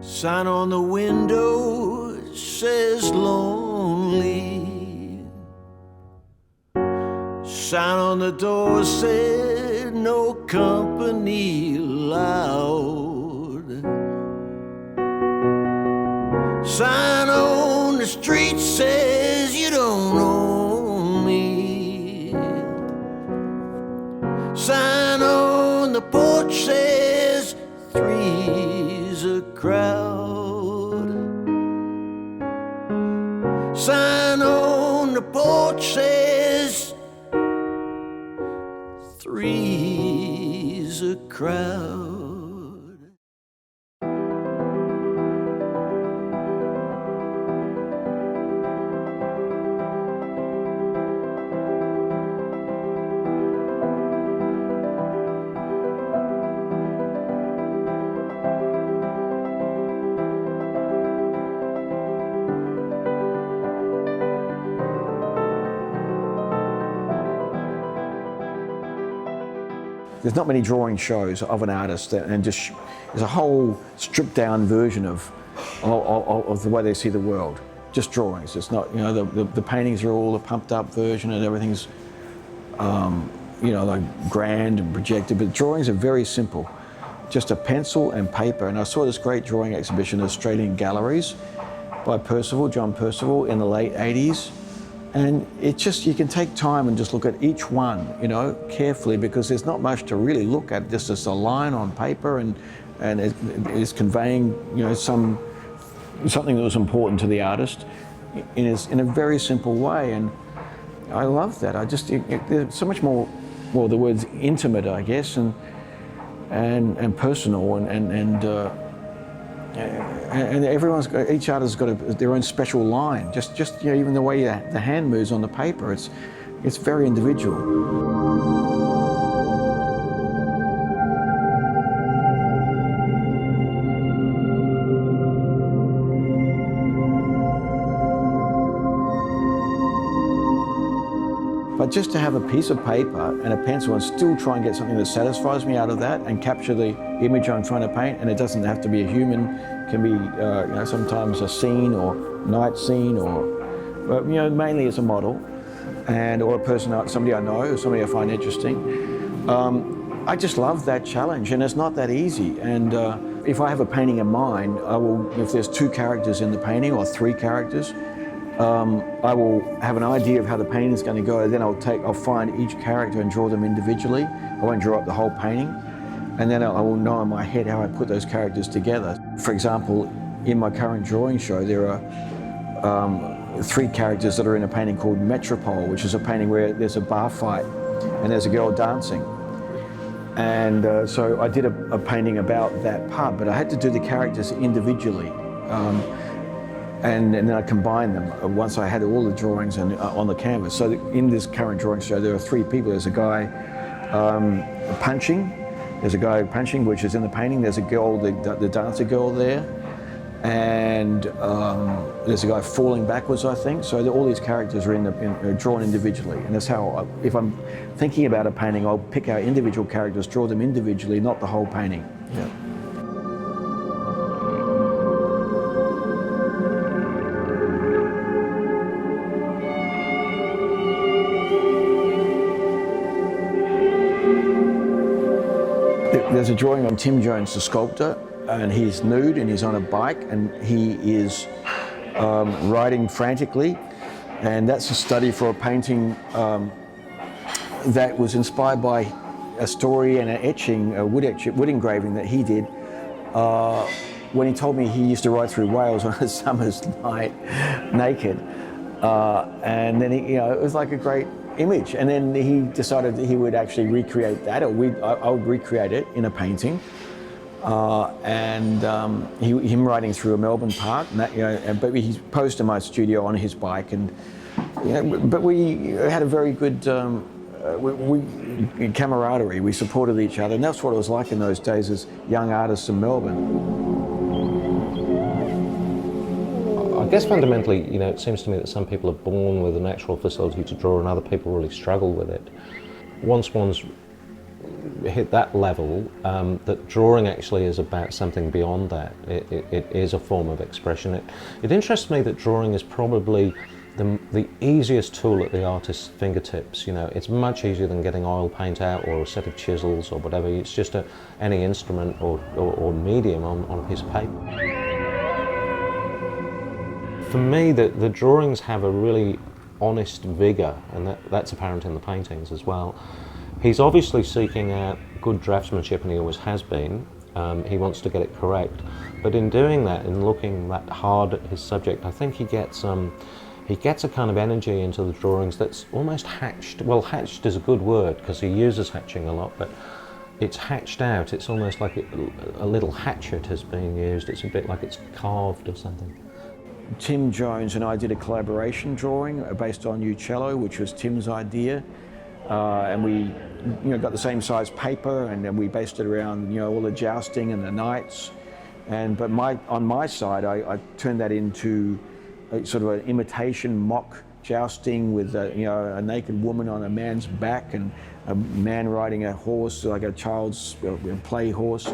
Sign on the window says lonely. Sign on the door said no company allowed. Sign on the street says you don't own me. Sign on the porch says three's a crowd. Sign on the porch says three's a crowd. There's not many drawing shows of an artist, and just there's a whole stripped down version of the way they see the world. Just drawings. It's not, you know, the paintings are all the pumped up version and everything's, you know, like grand and projected, but drawings are very simple. Just a pencil and paper. And I saw this great drawing exhibition at Australian Galleries by John Percival in the late 80s. And it just, you can take time and just look at each one, you know, carefully, because there's not much to really look at, just as a line on paper, and it is conveying, you know, something that was important to the artist in a very simple way. And I love that. There's so much more, well, the word's intimate, I guess, and personal, and each artist's got their own special line. Just you know, even the way the hand moves on the paper, it's very individual. But just to have a piece of paper and a pencil and still try and get something that satisfies me out of that and capture the image I'm trying to paint, and it doesn't have to be a human, it can be you know, sometimes a scene or night scene, or you know, mainly it's a model or a person, somebody I know, or somebody I find interesting. I just love that challenge, and it's not that easy. And if I have a painting in mind, I will, if there's 2 characters in the painting or 3 characters, I will have an idea of how the painting is going to go. Then I'll find each character and draw them individually. I won't draw up the whole painting. And then I will know in my head how I put those characters together. For example, in my current drawing show, there are 3 characters that are in a painting called Metropole, which is a painting where there's a bar fight and there's a girl dancing. And so I did a painting about that pub, but I had to do the characters individually. And then I combined them once I had all the drawings on the canvas. So in this current drawing show, there are 3 people. There's a guy punching. There's a guy punching, which is in the painting. There's a girl, the dancer girl there. And there's a guy falling backwards, I think. So all these characters are drawn individually. And that's how, if I'm thinking about a painting, I'll pick out individual characters, draw them individually, not the whole painting. Yeah. There's a drawing on Tim Jones, the sculptor, and he's nude and he's on a bike and he is riding frantically, and that's a study for a painting that was inspired by a story and an etching, a wood engraving that he did when he told me he used to ride through Wales on a summer's night naked, and then he, you know, it was like a great image. And then he decided that he would actually recreate that, or I would recreate it in a painting. Him riding through a Melbourne park, and that, you know, but he posed in my studio on his bike, and you know, but we had a very good camaraderie. We supported each other, and that's what it was like in those days as young artists in Melbourne. I guess fundamentally, you know, it seems to me that some people are born with a natural facility to draw and other people really struggle with it. Once one's hit that level, that drawing actually is about something beyond that. It is a form of expression. It interests me that drawing is probably the easiest tool at the artist's fingertips. You know, it's much easier than getting oil paint out or a set of chisels or whatever. It's just any instrument or medium on a piece of paper. For me, the drawings have a really honest vigour, and that's apparent in the paintings as well. He's obviously seeking out good draftsmanship, and he always has been. He wants to get it correct, but in doing that, in looking that hard at his subject, I think he gets a kind of energy into the drawings that's almost hatched. Well, hatched is a good word because he uses hatching a lot, but it's hatched out. It's almost like a little hatchet has been used. It's a bit like it's carved or something. Tim Jones and I did a collaboration drawing based on Uccello, which was Tim's idea, and we got the same size paper, and then we based it around all the jousting and the knights. But on my side, I turned that into a sort of an imitation mock jousting with a naked woman on a man's back and a man riding a horse like a child's play horse.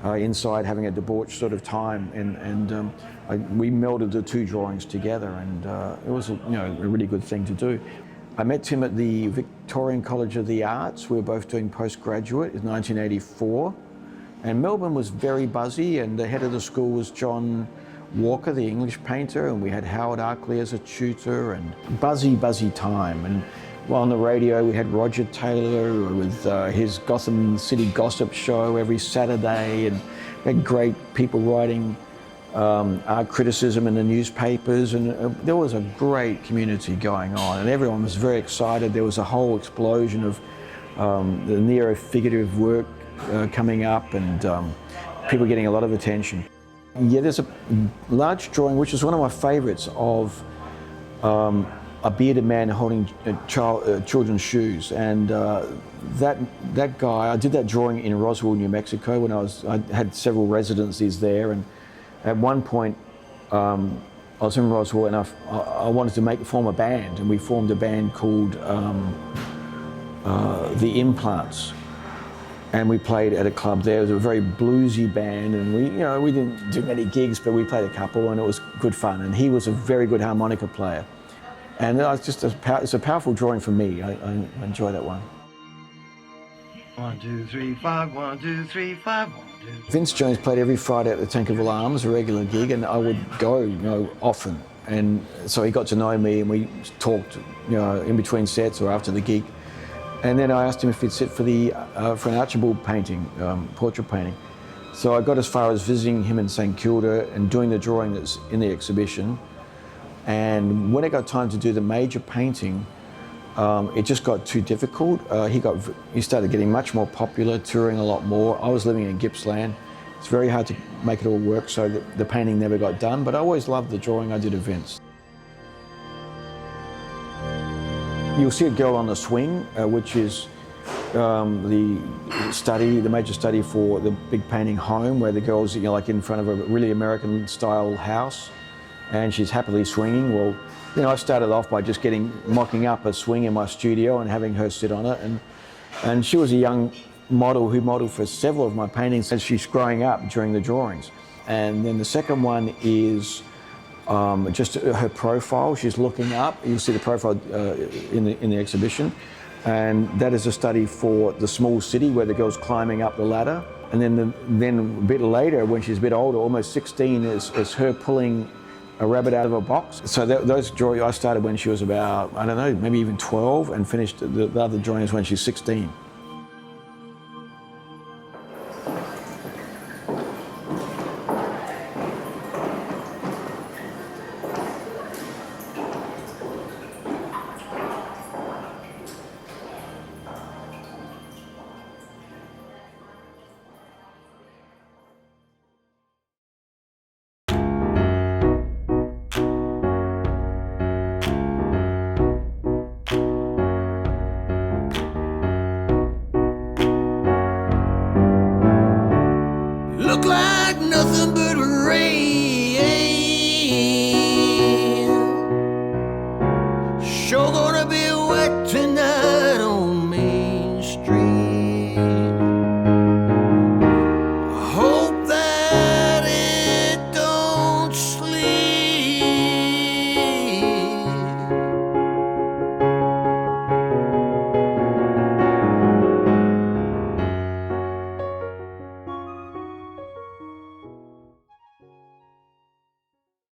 Inside having a debauched sort of time, and we melded the two drawings together, and it was a really good thing to do. I met Tim at the Victorian College of the Arts. We were both doing postgraduate in 1984, and Melbourne was very buzzy, and the head of the school was John Walker, the English painter, and we had Howard Arkley as a tutor, and buzzy time. And on the radio, we had Roger Taylor with his Gotham City Gossip show every Saturday, and we had great people writing art criticism in the newspapers, and there was a great community going on, and everyone was very excited. There was a whole explosion of the neo-figurative work coming up, and people getting a lot of attention. Yeah, there's a large drawing, which is one of my favourites, of a bearded man holding children's shoes, and that guy, I did that drawing in Roswell, New Mexico, when I had several residencies there, and at one point I was in Roswell, and I wanted to form a band, and we formed a band called The Implants, and we played at a club there. It was a very bluesy band, and we didn't do many gigs, but we played a couple, and it was good fun, and he was a very good harmonica player. And it's a powerful drawing for me. I enjoy that one. 1, 2, 3, 5, 1, 2, 3, 5, 1, 2. Vince Jones played every Friday at the Tankerville Arms, a regular gig, and I would go, often. And so he got to know me, and we talked, in between sets or after the gig. And then I asked him if he'd sit for an Archibald painting, portrait painting. So I got as far as visiting him in St Kilda and doing the drawing that's in the exhibition. And when it got time to do the major painting, it just got too difficult. He started getting much more popular, touring a lot more. I was living in Gippsland. It's very hard to make it all work, so the painting never got done, but I always loved the drawing I did of Vince. You'll see a girl on the swing, which is the major study for the big painting Home, where the girl's like in front of a really American-style house, and she's happily swinging. Well, I started off by just mocking up a swing in my studio and having her sit on it, and she was a young model who modeled for several of my paintings as she's growing up during the drawings. And then the second one is just her profile. She's looking up. You'll see the profile in the exhibition, and that is a study for The Small City, where the girl's climbing up the ladder. And then a bit later, when she's a bit older, almost 16, is her pulling a rabbit out of a box. So those drawings I started when she was about, I don't know, maybe even 12, and finished the other drawings when she's 16. Look like nothing but